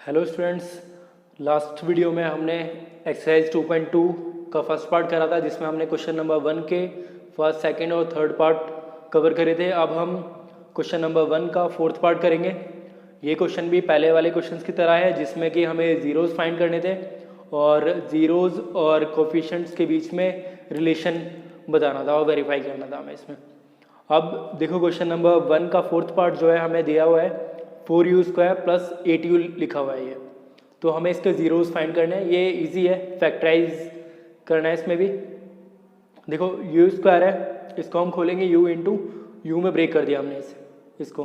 Hello students, last video में हमने exercise 2.2 का फर्स्ट पार्ट करा था जिसमें हमने क्वेश्चन नंबर 1 के फर्स्ट, सेकंड और थर्ड पार्ट कवर करे थे। अब हम क्वेश्चन नंबर 1 का फोर्थ पार्ट करेंगे। ये क्वेश्चन भी पहले वाले क्वेश्चंस की तरह है जिसमें कि हमें ज़ीरोज़ फाइंड करने थे और ज़ीरोज़ और कोफिशिएंट्स के बीच में रिलेशन बताना था और वेरीफाई करना था हमें इसमें। अब देखो क्वेश्चन नंबर 1 का फोर्थ पार्ट जो है हमें दिया हुआ है 4u² प्लस 8u लिखा हुआ है ये, तो हमें इसके ज़ीरोज़ फाइंड करने हैं। ये इजी है, फैक्टराइज करना है इसमें भी। देखो u² है, इसको हम खोलेंगे u इंटू यू में ब्रेक कर दिया हमने इसको।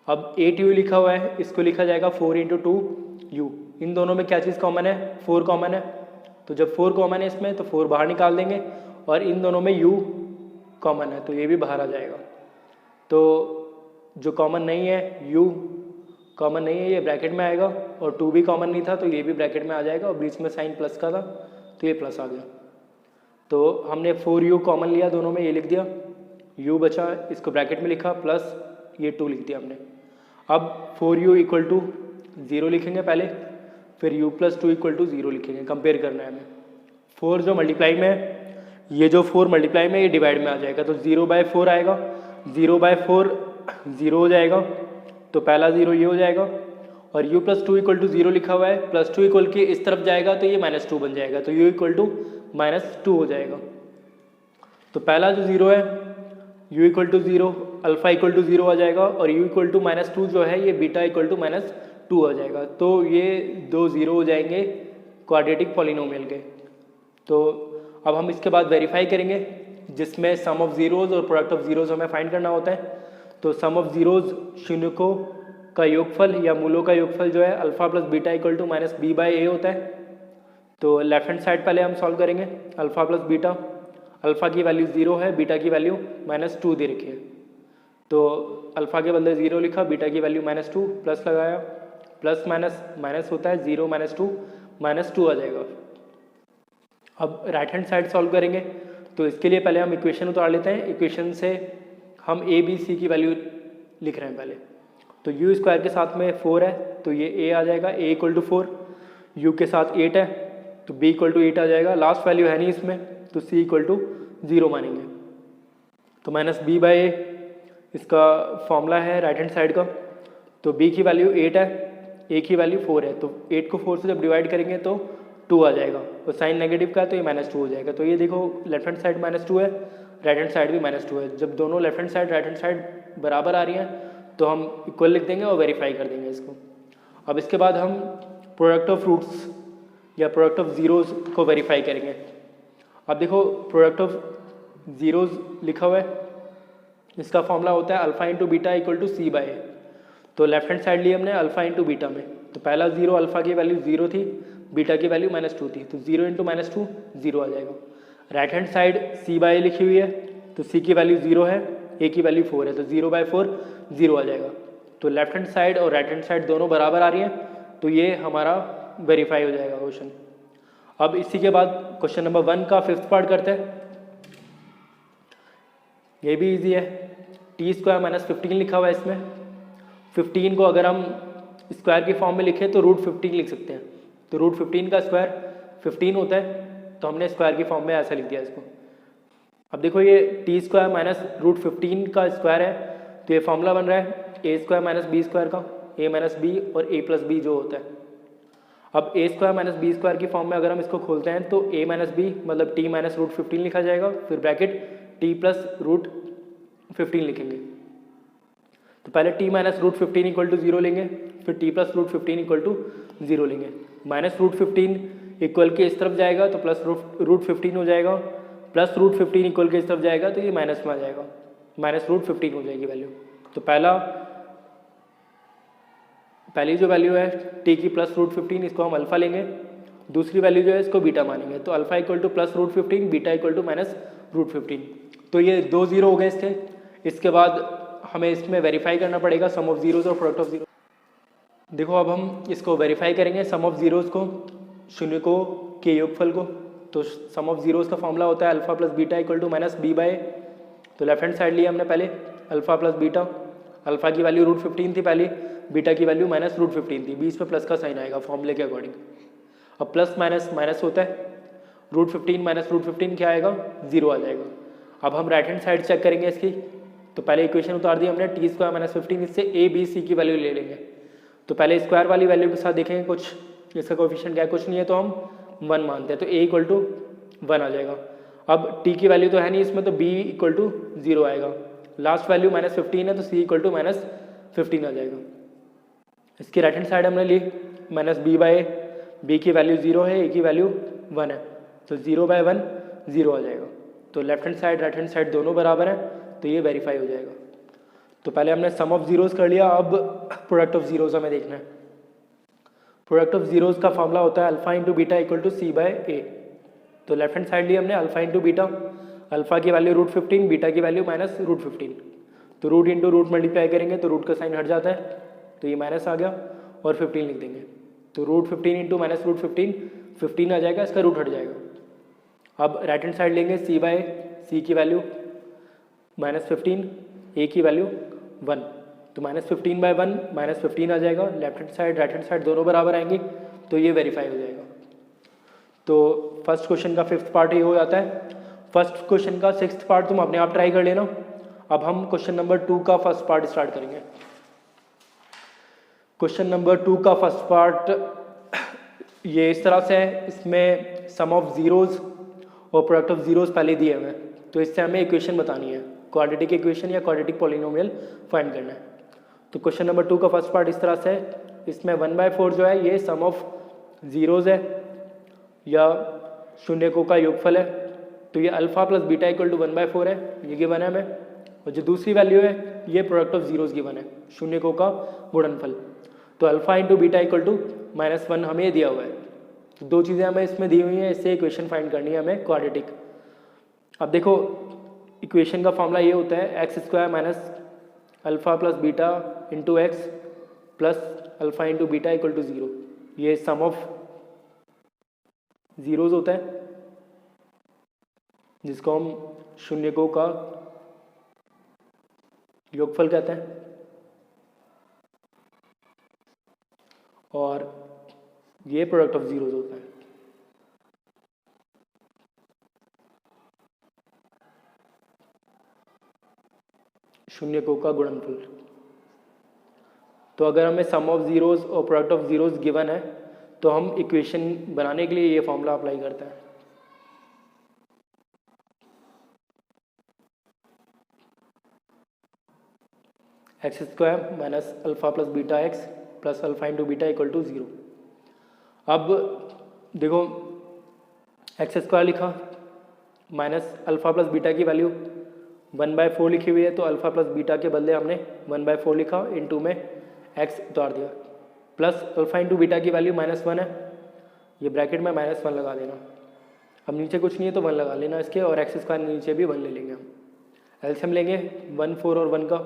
अब 8u लिखा हुआ है, इसको लिखा जाएगा 4 इंटू 2u। इन दोनों में क्या चीज़ कॉमन है? 4 कॉमन है, तो जब 4 कॉमन है इसमें तो 4 बाहर निकाल देंगे और इन दोनों में u कॉमन है तो ये भी बाहर आ जाएगा। तो जो कॉमन नहीं है, u कॉमन नहीं है, ये ब्रैकेट में आएगा और 2 भी कॉमन नहीं था तो ये भी ब्रैकेट में आ जाएगा और बीच में साइन प्लस का था तो ये प्लस आ गया। तो हमने 4u कॉमन लिया दोनों में, ये लिख दिया, u बचा, इसको ब्रैकेट में लिखा, प्लस ये 2 लिख दिया हमने। अब 4u इक्वल टू 0 लिखेंगे पहले, फिर u प्लस 2 इक्वल टू 0 लिखेंगे, कंपेयर करना है हमें। 4 जो मल्टीप्लाई में है, ये जो 4 मल्टीप्लाई में ये डिवाइड में आ जाएगा तो 0/4 आएगा, 0/4 0 हो जाएगा तो पहला 0 ये हो जाएगा और u प्लस 2 इक्वल टू 0 लिखा हुआ है, प्लस 2 इक्वल के इस तरफ जाएगा तो ये -2 बन जाएगा तो u इक्वल टू -2 हो जाएगा। तो पहला जो 0 है u equal to 0, alpha equal to 0 आ जाएगा और u इक्वल टू -2 जो है ये बीटा इक्वल टू -2 आ जाएगा। तो ये दो 0 हो जाएंगे क्वाड्रेटिक पॉलिनोमियल के। तो अब हम इसके बाद वेरीफाई करेंगे जिसमें सम ऑफ ज़ीरोज़ और प्रोडक्ट ऑफ ज़ीरोज़ हमें फाइंड करना होता है। तो सम ऑफ ज़ीरोज़ शून्यकों का योगफल या मूलों का योगफल जो है alpha plus beta equal to -b/a होता है। तो लेफ्ट हैंड साइड पहले हम सॉल्व करेंगे, अल्फ़ा प्लस बीटा, अल्फ़ा की वैल्यू 0 है, बीटा की वैल्यू -2 दे रखी है तो अल्फ़ा के बदले 0 लिखा, बीटा की वैल्यू -2, प्लस लगाया, प्लस माइनस माइनस होता है, 0 -2 आ जाएगा। अब राइट हैंड साइड सॉल्व करेंगे तो इसके लिए पहले हम इक्वेशन उतार लेते हैं। इक्वेशन से हम a b c की वैल्यू लिख रहे हैं पहले। तो u² के साथ में 4 है तो ये a आ जाएगा, a इक्वल टू 4, u के साथ 8 है तो b इक्वल टू 8 आ जाएगा। लास्ट वैल्यू है नहीं इसमें तो c इक्वल टू 0 मानेंगे। तो -b/a इसका फॉर्मूला है राइट हैंड साइड का। तो b की वैल्यू 8 है, a की वैल्यू 4 है, तो 8 को 4 से जब डिवाइड करेंगे तो 2 आ जाएगा और साइन नेगेटिव का है तो ये -2 हो जाएगा। तो ये देखो लेफ्ट हैंड साइड -2 है, राइट हैंड साइड भी -2 है। जब दोनों left hand side right hand side बराबर आ रही हैं तो हम इक्वल लिख देंगे और वेरीफाई कर देंगे इसको। अब इसके बाद हम प्रोडक्ट ऑफ रूट्स या प्रोडक्ट ऑफ ज़ीरोज़ को वेरीफाई करेंगे। अब देखो प्रोडक्ट ऑफ ज़ीरोज़ लिखा हुआ है, इसका फॉर्मूला होता है alpha into beta equal to c/a। तो लेफ्ट हैंड साइड लिए हमने अल्फ़ा इंटू बीटा में, तो पहला 0 अल्फ़ा की वैल्यू 0 थी, बीटा की वैल्यू -2 थी तो 0 इंटू -2 0 आ जाएगा। राइट हैंड साइड c/a लिखी हुई है तो c की वैल्यू 0 है, a की वैल्यू 4 है तो 0/4 0 आ जाएगा। तो लेफ्ट हैंड साइड और राइट हैंड साइड दोनों बराबर आ रही हैं तो ये हमारा वेरीफाई हो जाएगा क्वेश्चन। अब इसी के बाद क्वेश्चन नंबर 1 का फिफ्थ पार्ट करते हैं। ये भी इजी है, t² -15 लिखा हुआ है इसमें। 15 को अगर हम स्क्वायर की फॉर्म में लिखें तो √15 लिख सकते हैं। तो √15 का स्क्वायर 15 होता है तो हमने स्क्वायर की फॉर्म में ऐसा लिख दिया इसको। अब देखो ये t² -√15 का स्क्वायर है तो ये फॉर्मूला बन रहा है a² - b² का, a - b और a + b जो होता है। अब a² - b² की फॉर्म में अगर हम इसको खोलते हैं तो a - b मतलब t -√15 लिखा जाएगा, फिर ब्रैकेट t + √15 लिखेंगे। तो पहले t -√15 इक्वल टू 0 लेंगे, फिर t + √15 इक्वल टू 0 लेंगे। -√15 इक्वल के इस तरफ जाएगा तो प्लस √15 हो जाएगा, प्लस √15 इक्वल के इस तरफ जाएगा तो ये माइनस में आ जाएगा, -√15 हो जाएगी वैल्यू। तो पहली जो वैल्यू है t की प्लस √15 इसको हम अल्फ़ा लेंगे, दूसरी वैल्यू जो है इसको बीटा मानेंगे। तो alpha equal to plus √15, beta equal to -√15। तो ये 2 0 हो गए इसके। इसके बाद हमें इसमें वेरीफाई करना पड़ेगा सम ऑफ ज़ीरोज़ और प्रोडक्ट ऑफ ज़ीरो। देखो अब हम इसको वेरीफाई करेंगे सम ऑफ ज़ीरोज़ को, शून्यकों के योगफल को। तो सम ऑफ ज़ीरोज़ का फॉर्मूला होता है alpha plus beta equal to -b/a। तो लेफ्ट हैंड साइड लिए हमने पहले अल्फ़ा प्लस बीटा, अल्फ़ा की वैल्यू √15 थी पहले, बीटा की वैल्यू माइनस रूट 15 थी, बीच में प्लस का साइन आएगा फॉर्मूले के अकॉर्डिंग। अब प्लस माइनस माइनस होता है, रूट 15 माइनस रूट 15 क्या आएगा, 0 आ जाएगा। अब हम राइट हैंड साइड चेक करेंगे इसकी, तो पहले इक्वेशन उतार दी हमने टी स्क्वायर माइनस 15, इससे ए बी सी की वैल्यू ले लेंगे। तो पहले स्क्वायर वाली वैल्यू के साथ देखेंगे कुछ इसका कोएफिशिएंट क्या, कुछ नहीं है तो हम 1 मानते हैं, तो a इक्वल टू 1 आ जाएगा। अब t की वैल्यू तो है नहीं इसमें, तो b इक्वल टू 0 आएगा। लास्ट वैल्यू माइनस 15 है, तो c इक्वल टू माइनस 15 आ जाएगा। इसकी राइट हैंड साइड हमने ली माइनस b बाय b की वैल्यू 0 है, a की वैल्यू 1 है, तो 0 बाय 1 0 आ जाएगा। तो left hand side right hand side दोनों बराबर है, तो ये वेरीफाई हो जाएगा। तो पहले हमने सम ऑफ जीरोस कर लिया, अब प्रोडक्ट ऑफ जीरोस हमें देखना है। प्रोडक्ट ऑफ जीरोस का फॉर्मूला होता है alpha into beta equal to C by A. तो लेफ्ट हैंड साइड ली हमने अल्फा इंटू बीटा, अल्फा की वैल्यू रूट 15, बीटा की वैल्यू माइनस रूट 15, तो रूट इंटू रूट मल्टीप्लाई करेंगे तो रूट का साइन हट जाता है, तो ये माइनस आ गया और 15 लिख देंगे, तो रूट 15 इंटू माइनस रूट 15 आ जाएगा, इसका रूट हट जाएगा। अब राइट हैंड साइड लेंगे सी बाय सी की वैल्यू माइनस 15, ए की वैल्यू 1, तो माइनस 15 बाय 1 माइनस 15 आ जाएगा। Left hand side right hand side दोनों बराबर आएंगी, तो ये वेरीफाई हो जाएगा। तो फर्स्ट क्वेश्चन का 5th पार्ट ये हो जाता है। फर्स्ट क्वेश्चन का 6th पार्ट तुम अपने आप ट्राई कर लेना। अब हम क्वेश्चन नंबर 2 का फर्स्ट पार्ट स्टार्ट करेंगे। क्वेश्चन नंबर 2 का फर्स्ट पार्ट ये इस तरह से है, इसमें सम ऑफ जीरोज और प्रोडक्ट ऑफ जीरोज पहले दिए हुए हैं, तो इससे हमें इक्वेशन बतानी है, क्वाड्रेटिक इक्वेशन या क्वाड्रेटिक पॉलिनोमियल फाइंड करना है। तो क्वेश्चन नंबर 2 का फर्स्ट पार्ट इस तरह से है, इसमें 1/4 जो है ये सम ऑफ जीरोज है या शून्यकों का योगफल है, तो ये alpha plus beta equal to 1/4 है, ये गिवन है हमें। और जो दूसरी वैल्यू है ये प्रोडक्ट ऑफ जीरोज गिवन है, शून्यकों का गुणनफल, तो alpha into beta equal to -1 हमें दिया हुआ है। तो दो चीज़ें हमें इसमें दी हुई हैं, इससे इक्वेशन फाइंड करनी है हमें क्वाड्रेटिक। अब देखो इक्वेशन का फॉर्मूला ये होता है x square minus alpha plus beta into x plus alpha into beta equal to 0, ये सम ऑफ जीरोज होता है जिसको हम शून्यकों का योगफल कहते हैं, और ये प्रोडक्ट ऑफ जीरोज होता है। शून्यकों का गुणनफल। तो अगर हमें सम ऑफ जीरोज और प्रोडक्ट ऑफ जीरोज गिवन है तो हम इक्वेशन बनाने के लिए ये फॉर्मूला अप्लाई करते हैं। X square minus alpha plus beta x plus alpha into beta equal to 0। अब देखो एक्स स्क्वायर लिखा माइनस अल्फा प्लस बीटा की वैल्यू 1/4 लिखी हुई है, तो अल्फा प्लस बीटा के बदले हमने 1/4 लिखा, इंटू में एक्स उतार दिया, प्लस अल्फा इंटू बीटा की वैल्यू -1 है, ये ब्रैकेट में -1 लगा देना। अब नीचे कुछ नहीं है तो 1 लगा लेना इसके, और एक्स स्क्वायर नीचे भी 1 ले लेंगे हम। एलसीएम लेंगे 1 4 और 1 का,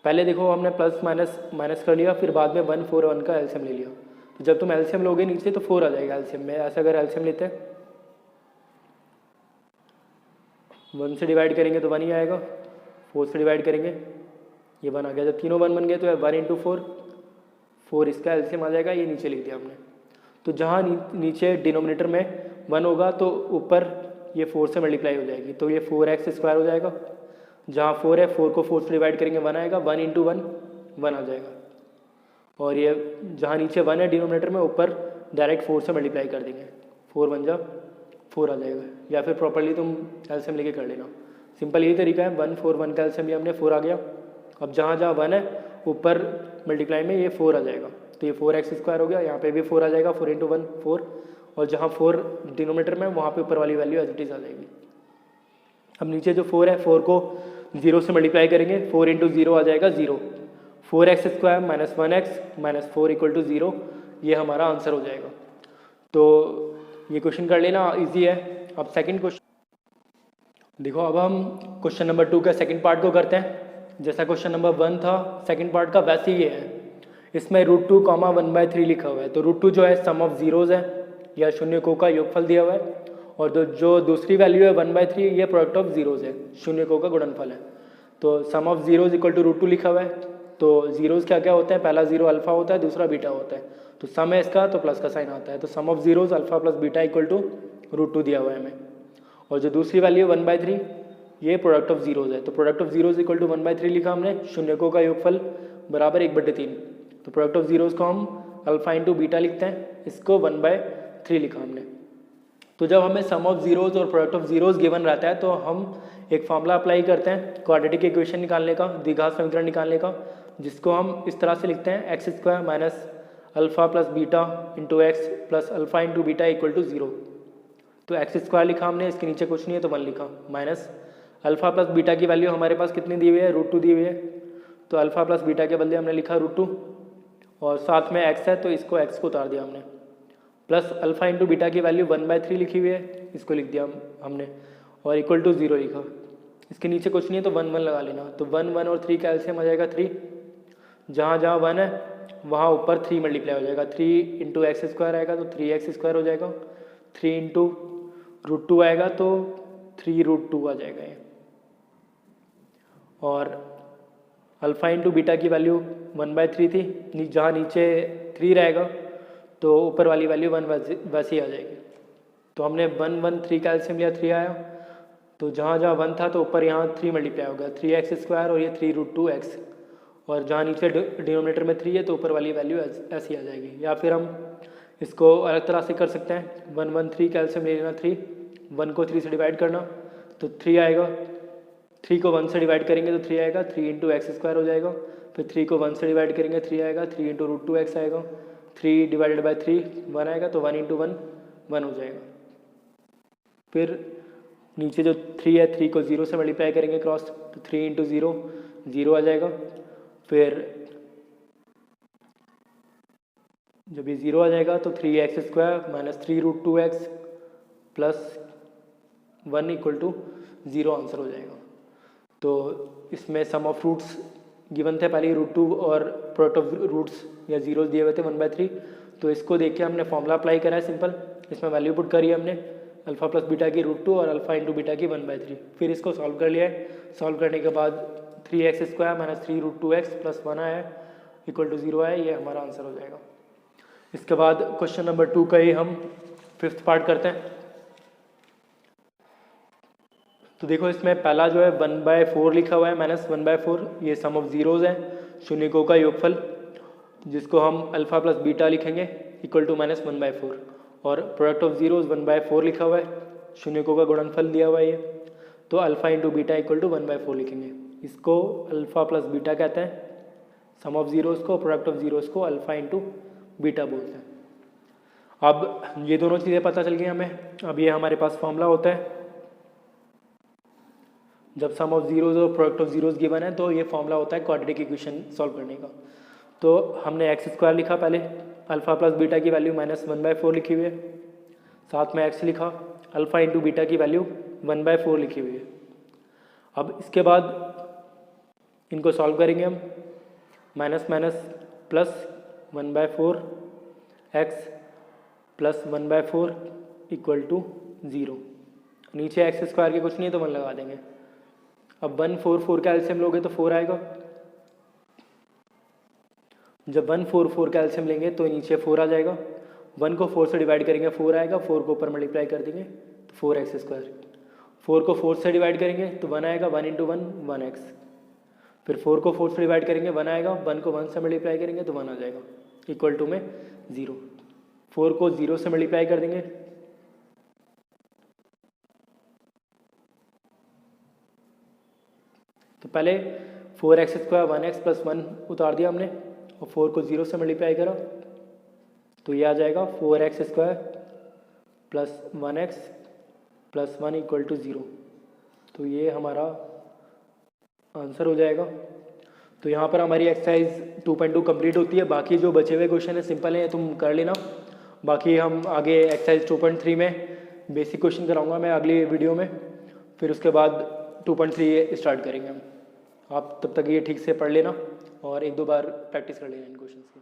पहले देखो हमने प्लस माइनस कर लिया, फिर बाद में 1 4 और 1 का एलसीएम ले लिया। तो जब तुम एलसीएम लोगे नीचे तो 4 आ जाएगा एलसीएम में। ऐसा अगर एलसीएम लेते हैं 1 से डिवाइड करेंगे तो 1 ही आएगा, 4 से डिवाइड करेंगे ये 1 आ गया। जब तीनों 1 बन गए तो 1 इंटू 4 इसका एलसीएम आ जाएगा, ये नीचे लिख दिया हमने। तो जहाँ नीचे डिनोमिनेटर में 1 होगा तो ऊपर ये 4 से मल्टीप्लाई हो जाएगी, तो ये 4x स्क्वायर हो जाएगा। जहाँ 4 है 4 को 4 से डिवाइड करेंगे 1 आएगा, 1 इंटू 1 आ जाएगा। और ये जहाँ नीचे 1 है डिनोमिनेटर में, ऊपर डायरेक्ट 4 से मल्टीप्लाई कर देंगे, 4 1 जा 4 आ जाएगा। या फिर प्रॉपर्ली तुम एलसीएम लेके कर लेना, सिंपल यही तरीका है। 1 4 1 का एलसीएम भी हमने 4 आ गया। अब जहाँ 1 है ऊपर मल्टीप्लाई में ये 4 आ जाएगा, तो ये 4x स्क्वायर हो गया, यहाँ पे भी 4 आ जाएगा, 4 इंटू 1 4, और जहाँ 4 डिनोमिनेटर में वहाँ पे ऊपर वाली वैल्यू एज इट इज आ जाएगी। अब नीचे जो 4 है 4 को 0 से मल्टीप्लाई करेंगे, 4 इंटू 0 आ जाएगा 0, 4x square minus 1x minus 4 equal to 0, ये हमारा आंसर हो जाएगा। तो ये क्वेश्चन कर लेना, इजी है। अब सेकंड क्वेश्चन देखो, अब हम क्वेश्चन नंबर 2 का सेकंड पार्ट को करते हैं। जैसा क्वेश्चन नंबर 1 था सेकंड पार्ट का, वैसे ही है। इसमें √2, 1/3 लिखा हुआ है, तो √2 जो है सम ऑफ जीरोज है या शून्यकों का योगफल दिया हुआ है, और जो दूसरी वैल्यू है 1/3 ये प्रोडक्ट ऑफ जीरोज है, शून्यकों का गुणनफल है। तो sum of zeros equal to √2 लिखा हुआ है, तो जीरोज़ क्या क्या होते हैं, पहला जीरो अल्फ़ा होता है, दूसरा बीटा होता है, तो सम है इसका तो प्लस का साइन आता है, तो sum of zeros alpha plus beta equal to √2 दिया हुआ है हमें। और जो दूसरी वैल्यू है 1/3 ये प्रोडक्ट ऑफ जीरोज़ है, तो product of zeros equal to 1/3 लिखा हमने, शून्यकों का योगफल बराबर 1/3, तो प्रोडक्ट ऑफ जीरोज़ को हम अल्फ़ा इंटू बीटा लिखते हैं, इसको 1/3 लिखा हमने। तो जब हमें सम ऑफ जीरोज़ और प्रोडक्ट ऑफ जीरोज़ गिवन रहता है तो हम एक फार्मूला अप्लाई करते हैं क्वाड्रेटिक इक्वेशन निकालने का, द्विघात समीकरण निकालने का, जिसको हम इस तरह से लिखते हैं x² minus alpha plus beta into x plus alpha into beta equal to 0। तो x² लिखा हमने, इसके नीचे कुछ नहीं है तो 1 लिखा, माइनस अल्फ़ा प्लस बीटा की वैल्यू हमारे पास कितनी दी हुई है, √2 दी हुई है, तो अल्फ़ा प्लस बीटा के बदले हमने लिखा √2 और साथ में x है तो इसको x को उतार दिया हमने, प्लस अल्फ़ा इंटू बीटा की वैल्यू 1/3 लिखी हुई है, इसको लिख दिया हमने और इक्वल टू 0 लिखा। इसके नीचे कुछ नहीं है तो 1 1 लगा लेना, तो 1 1 और 3 का एलसीएम आ जाएगा 3, जहाँ जहाँ 1 है वहाँ ऊपर 3 मल्टीप्लाई हो जाएगा, 3 इंटू x² आएगा तो 3x² हो जाएगा, 3 इंटू √2 आएगा तो 3√2 आ जाएगा ये, और अल्फ़ा इंटू बीटा की वैल्यू 1/3 थी, जहाँ नीचे 3 रहेगा तो ऊपर वाली वैल्यू 1 वैसे ही आ जाएगी। तो हमने 1 1 3 का एलसीएम लिया, 3 आया, तो जहाँ जहाँ 1 था तो ऊपर यहाँ 3 मल्टीप्लाई हो गया, 3x² और ये 3√2x, और जहाँ नीचे डिनोमिनेटर में 3 है तो ऊपर वाली वैल्यू ऐसी आ जाएगी। या फिर हम इसको अलग तरह से कर सकते हैं, 1 1 3 का एलसीएम ले लेना 3, 1 को 3 से डिवाइड करना तो 3 आएगा, 3 को 1 से डिवाइड करेंगे तो 3 आएगा, 3 इंटू x² हो जाएगा, फिर 3 को 1 से डिवाइड करेंगे 3 आएगा, 3 इंटू √2x आएगा, 3 डिवाइडेड बाई 3 1 आएगा, तो 1 इंटू 1 1 हो जाएगा। फिर नीचे जो 3 है 3 को 0 से मल्टीप्लाई करेंगे क्रॉस, तो 3 इंटू 0 0 आ जाएगा, फिर जब ये 0 आ जाएगा तो 3x² minus 3√2x plus 1 equal to 0 answer हो जाएगा। तो इसमें सम ऑफ रूट्स गिवन थे पहले √2 और प्रोडक्ट ऑफ रूट्स या जीरोस दिए हुए थे 1/3, तो इसको देख के हमने फॉर्मूला अप्लाई करा है सिंपल, इसमें वैल्यू पुट करी है हमने अल्फ़ा प्लस बीटा की √2 और अल्फ़ा इंटू बीटा की 1/3, फिर इसको सॉल्व कर लिया है। सॉल्व करने के बाद 3x² माइनस 3√2x प्लस 1 आया इक्वल टू 0 आया, ये हमारा आंसर हो जाएगा। इसके बाद क्वेश्चन नंबर 2 का ही हम 5th पार्ट करते हैं। तो देखो इसमें पहला जो है 1/4 लिखा हुआ है, माइनस 1/4, ये सम ऑफ जीरोज़ है, शून्यकों का योगफल, जिसको हम अल्फ़ा प्लस बीटा लिखेंगे इक्वल टू माइनस 1/4, और प्रोडक्ट ऑफ जीरोज़ 1/4 लिखा हुआ है, शून्यकों का गुणनफल दिया हुआ है ये, तो alpha into beta equal to 1/4 लिखेंगे, इसको अल्फ़ा प्लस बीटा कहते हैं सम ऑफ जीरोज़ को, प्रोडक्ट ऑफ जीरोज़ को अल्फ़ा इंटू बीटा बोलते हैं। अब ये दोनों चीज़ें पता चल गई हमें, अब ये हमारे पास फॉर्मूला होता है जब सम ऑफ जीरोज़ और प्रोडक्ट ऑफ जीरोज़ गिवन है, तो ये फॉर्मूला होता है क्वाड्रेटिक इक्वेशन सॉल्व करने का। तो हमने x² लिखा पहले, अल्फ़ा प्लस बीटा की वैल्यू माइनस 1/4 लिखी हुई है, साथ में x लिखा, अल्फ़ा इंटू बीटा की वैल्यू 1/4 लिखी हुई है। अब इसके बाद इनको सॉल्व करेंगे हम, minus minus plus 1/4 x plus 1/4 equal to 0, नीचे x² के कुछ नहीं है तो 1 लगा देंगे। अब 1 4 4 का एलसीएम लोगे तो 4 आएगा, जब 1 4 4 का एलसीएम लेंगे तो नीचे 4 आ जाएगा, 1 को 4 से डिवाइड करेंगे 4 आएगा, 4 को ऊपर मल्टीप्लाई कर देंगे तो 4x², 4 को 4 से डिवाइड करेंगे तो 1 आएगा, 1 इंटू 1 1x, फिर 4 को 4 से डिवाइड करेंगे 1 आएगा, 1 को 1 से मल्टीप्लाई करेंगे तो 1 आ जाएगा, इक्वल टू में 0, 4 को 0 से मल्टीप्लाई कर देंगे तो पहले 4x² 1x प्लस 1 उतार दिया हमने और 4 को 0 से मल्टीप्लाई करा तो ये आ जाएगा 4x² plus 1x plus 1 equal to 0, तो ये हमारा आंसर हो जाएगा। तो यहाँ पर हमारी एक्सरसाइज 2.2 कंप्लीट होती है। बाकी जो बचे हुए क्वेश्चन है सिंपल है, तुम कर लेना। बाकी हम आगे एक्सरसाइज 2.3 में बेसिक क्वेश्चन कराऊंगा मैं अगली वीडियो में, फिर उसके बाद 2.3 स्टार्ट करेंगे हम। आप तब तक ये ठीक से पढ़ लेना और 1-2 बार प्रैक्टिस कर लेना इन क्वेश्चंस की।